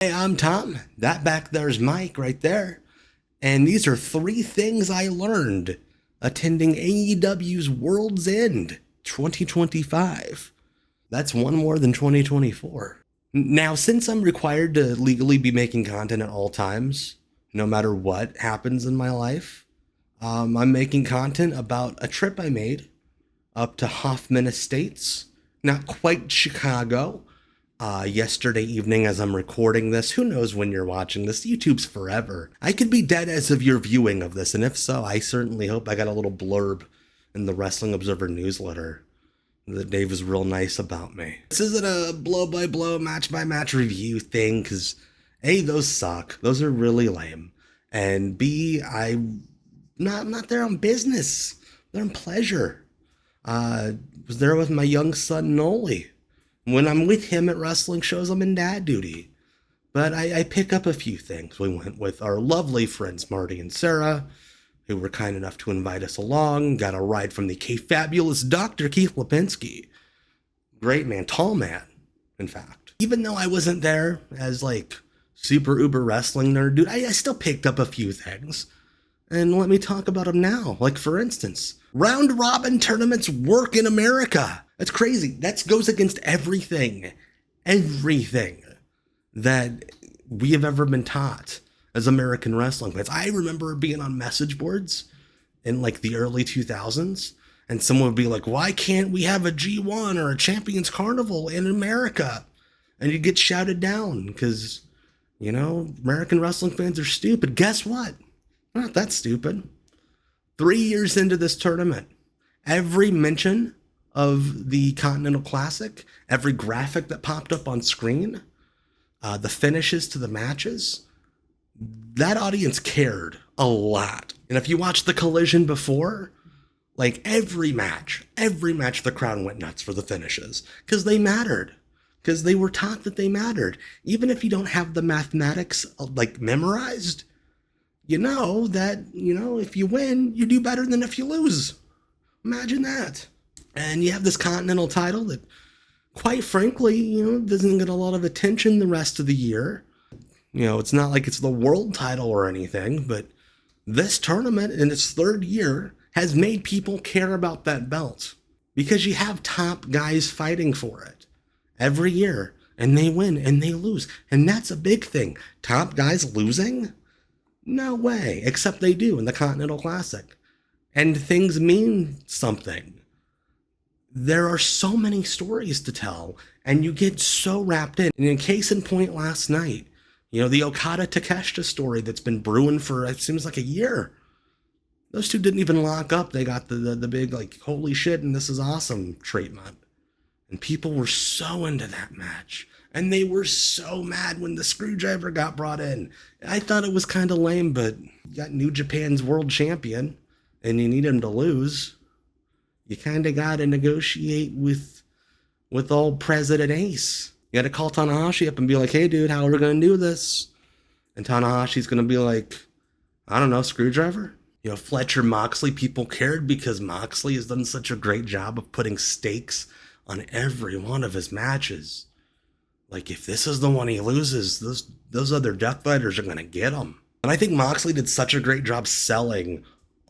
Hey, I'm Tom. That back there's Mike right there. And these are three things I learned attending AEW's World's End 2025. That's one more than 2024. Now, since I'm required to legally be making content at all times, no matter what happens in my life, I'm making content about a trip I made up to Hoffman Estates, not quite Chicago, yesterday evening as I'm recording this. Who knows when you're watching this? YouTube's forever. I could be dead as of your viewing of this, and if so, I certainly hope I got a little blurb in the Wrestling Observer newsletter that Dave was real nice about me. This isn't a blow-by-blow, match-by-match review thing, because A, those suck. Those are really lame. And B, I'm not there on business. They're on pleasure. Was there with my young son, Noli. When I'm with him at wrestling shows, I'm in dad duty. But I pick up a few things. We went with our lovely friends, Marty and Sarah, who were kind enough to invite us along. Got a ride from the K-fabulous Dr. Keith Lipinski. Great man, tall man, in fact. Even though I wasn't there as like super uber wrestling nerd dude, I still picked up a few things. And let me talk about them now. Like, for instance, round robin tournaments work in America. That's crazy. That goes against everything that we have ever been taught as American wrestling fans. I remember being on message boards in like the early 2000s, and someone would be like, why can't we have a G1 or a Champions Carnival in America? And you get shouted down because, you know, American wrestling fans are stupid. Guess what? Not that stupid. 3 years into this tournament, every mention of the Continental Classic, every graphic that popped up on screen, the finishes to the matches, that audience cared a lot. And if you watched the Collision before, like every match, the crowd went nuts for the finishes because they mattered. Because they were taught that they mattered. Even if you don't have the mathematics like memorized, you know that, if you win, you do better than if you lose. Imagine that. And you have this Continental title that, quite frankly, doesn't get a lot of attention the rest of the year. It's not like it's the world title or anything, but this tournament in its third year has made people care about that belt because you have top guys fighting for it every year, and they win and they lose. And that's a big thing. Top guys losing? No way, except they do in the Continental Classic. And things mean something. There are so many stories to tell, and you get so wrapped in. And in case in point last night, the Okada Takeshita story that's been brewing for, it seems like a year. Those two didn't even lock up. They got the big, like, holy shit, and this is awesome treatment. And people were so into that match. And they were so mad when the screwdriver got brought in. I thought it was kind of lame, but you got New Japan's world champion, and you need him to lose. You kind of got to negotiate with old President Ace. You got to call Tanahashi up and be like, hey, dude, how are we going to do this? And Tanahashi's going to be like, I don't know, screwdriver? Fletcher Moxley, people cared because Moxley has done such a great job of putting stakes on every one of his matches. Like, if this is the one he loses, those other Death Fighters are going to get him. And I think Moxley did such a great job selling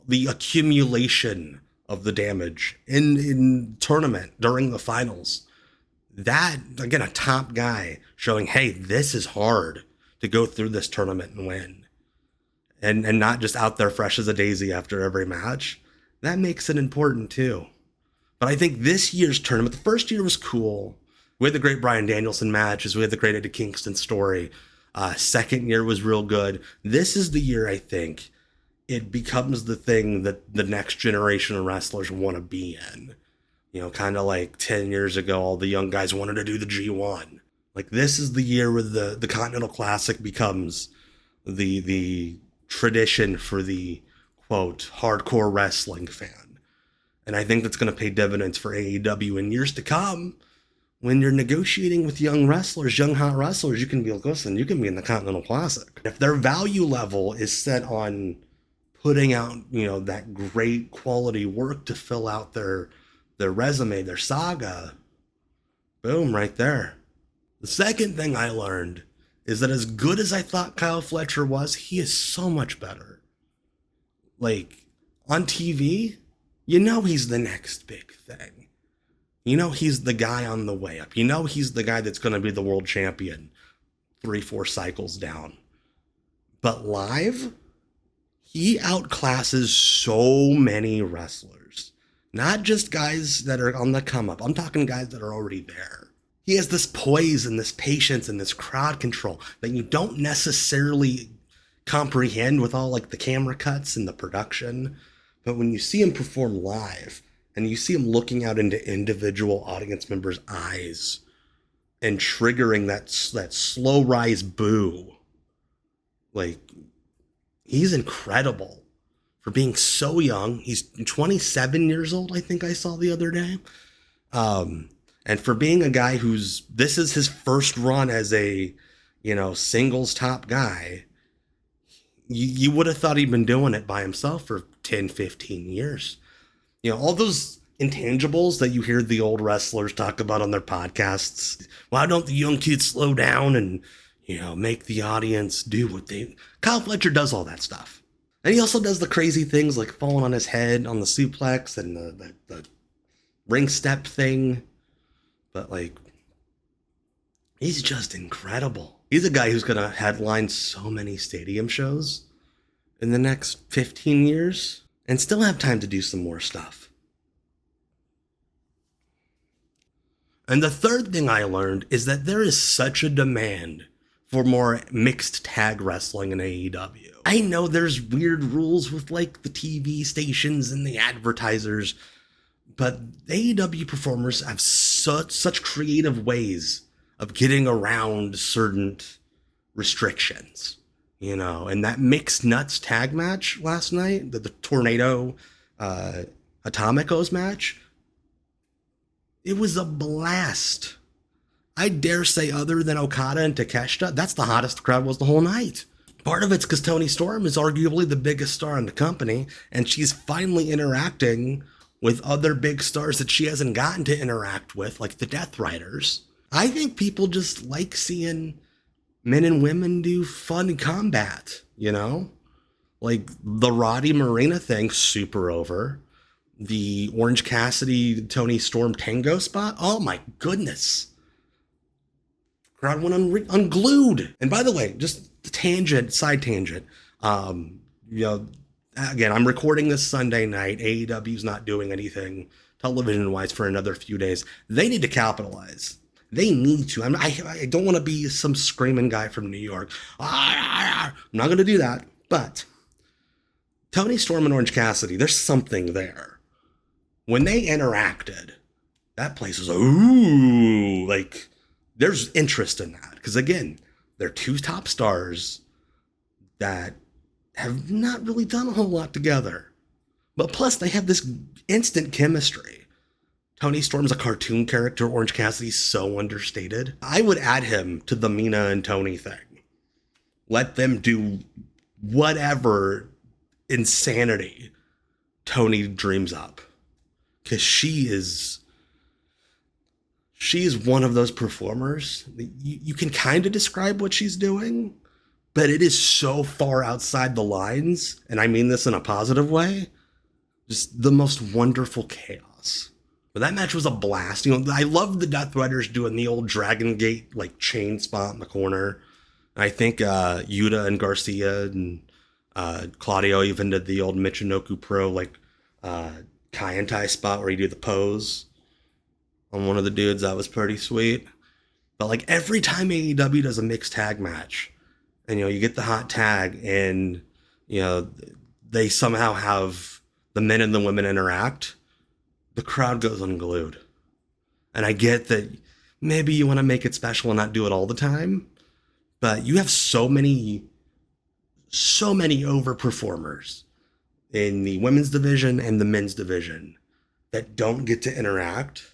the accumulation of the damage in tournament during the finals. That, again, a top guy showing, hey, this is hard to go through this tournament and win. And not just out there fresh as a daisy after every match. That makes it important, too. But I think this year's tournament, the first year was cool. We had the great Bryan Danielson matches. We had the great Eddie Kingston story. Second year was real good. This is the year, I think, it becomes the thing that the next generation of wrestlers want to be in. Kind of like 10 years ago, all the young guys wanted to do the G1. Like, this is the year where the Continental Classic becomes the tradition for the, quote, hardcore wrestling fan. And I think that's going to pay dividends for AEW in years to come. When you're negotiating with young wrestlers, young hot wrestlers, you can be like, listen, you can be in the Continental Classic. If their value level is set on putting out, that great quality work to fill out their resume, their saga, boom, right there. The second thing I learned is that as good as I thought Kyle Fletcher was, he is so much better. Like, on TV, you know he's the next big thing. You know he's the guy on the way up. You know he's the guy that's going to be the world champion 3-4 cycles down. But live, he outclasses so many wrestlers. Not just guys that are on the come up. I'm talking guys that are already there. He has this poise and this patience and this crowd control that you don't necessarily comprehend with all like the camera cuts and the production. But when you see him perform live and you see him looking out into individual audience members' eyes and triggering that slow rise boo, like, he's incredible for being so young. He's 27 years old, I think I saw the other day. And for being a guy this is his first run as a, singles top guy, you would have thought he'd been doing it by himself for 10, 15 years. All those intangibles that you hear the old wrestlers talk about on their podcasts. Why don't the young kids slow down and, make the audience do what they... Kyle Fletcher does all that stuff. And he also does the crazy things like falling on his head on the suplex and the ring step thing. But, he's just incredible. He's a guy who's going to headline so many stadium shows in the next 15 years and still have time to do some more stuff. And the third thing I learned is that there is such a demand for more mixed tag wrestling in AEW. I know there's weird rules with the TV stations and the advertisers, but AEW performers have such creative ways of getting around certain restrictions, and that mixed nuts tag match last night, the Tornado Atomicos match, it was a blast. I dare say, other than Okada and Takeshita, that's the hottest the crowd was the whole night. Part of it's because Toni Storm is arguably the biggest star in the company, and she's finally interacting with other big stars that she hasn't gotten to interact with, like the Death Riders. I think people just like seeing men and women do fun combat, Like the Roddy Marina thing, super over. The Orange Cassidy, Toni Storm Tango spot, oh my goodness. Crowd went unglued. And by the way, just side tangent. Again, I'm recording this Sunday night. AEW's not doing anything television-wise for another few days. They need to capitalize. They need to. I don't want to be some screaming guy from New York. I'm not going to do that. But Toni Storm and Orange Cassidy, there's something there. When they interacted, that place was, ooh, there's interest in that. Because again, they're two top stars that have not really done a whole lot together. But plus, they have this instant chemistry. Toni Storm's a cartoon character. Orange Cassidy's so understated. I would add him to the Mina and Toni thing. Let them do whatever insanity Toni dreams up. Because she's one of those performers that you can kind of describe what she's doing, but it is so far outside the lines, and I mean this in a positive way, just the most wonderful chaos. But that match was a blast. I loved the Death Riders doing the old Dragon Gate chain spot in the corner. And I think Yuta and Garcia and Claudio even did the old Michinoku Pro Kai and Tai spot where you do the pose on one of the dudes. That was pretty sweet. But every time AEW does a mixed tag match, and you get the hot tag, and they somehow have the men and the women interact, the crowd goes unglued. And I get that maybe you want to make it special and not do it all the time, but you have so many overperformers in the women's division and the men's division that don't get to interact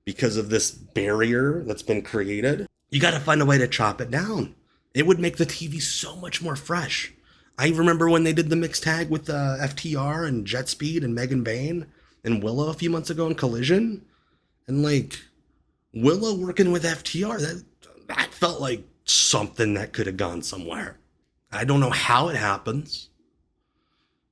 because of this barrier that's been created. You got to find a way to chop it down. It would make the TV so much more fresh. I remember when they did the mixed tag with FTR and Jet Speed and Megan Bayne and Willow a few months ago in Collision. And Willow working with FTR, that felt like something that could have gone somewhere. I don't know how it happens,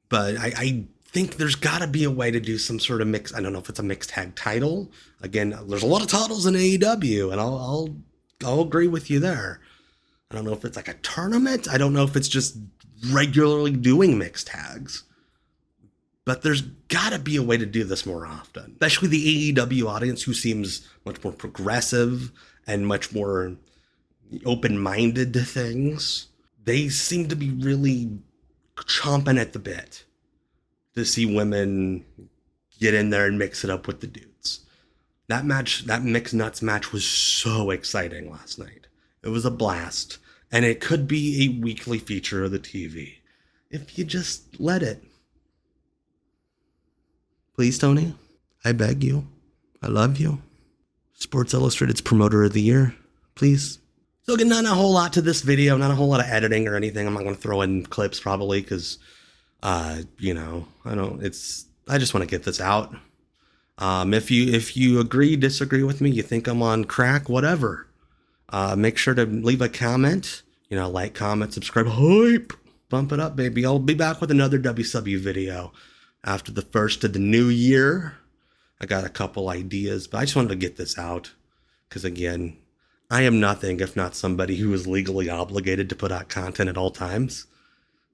but I think there's got to be a way to do some sort of mix. I don't know if it's a mixed tag title. Again, there's a lot of titles in AEW, and I'll agree with you there. I don't know if it's like a tournament. I don't know if it's just regularly doing mixed tags. But there's got to be a way to do this more often, especially the AEW audience, who seems much more progressive and much more open-minded to things. They seem to be really chomping at the bit to see women get in there and mix it up with the dudes. That match, that Mixed Nuts match, was so exciting last night. It was a blast, and it could be a weekly feature of the TV if you just let it. Please, Toni, I beg you. I love you. Sports Illustrated's Promoter of the Year, please. So again, not a whole lot to this video, not a whole lot of editing or anything. I'm not going to throw in clips probably because, I just want to get this out. If you agree, disagree with me, you think I'm on crack, whatever, make sure to leave a comment, like, comment, subscribe, hype, bump it up, baby. I'll be back with another WCW video after the first of the new year. I got a couple ideas, but I just wanted to get this out because, again, I am nothing if not somebody who is legally obligated to put out content at all times.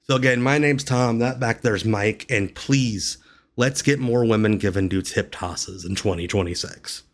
So again, my name's Tom, that back there's Mike, and please, let's get more women giving dudes hip tosses in 2026.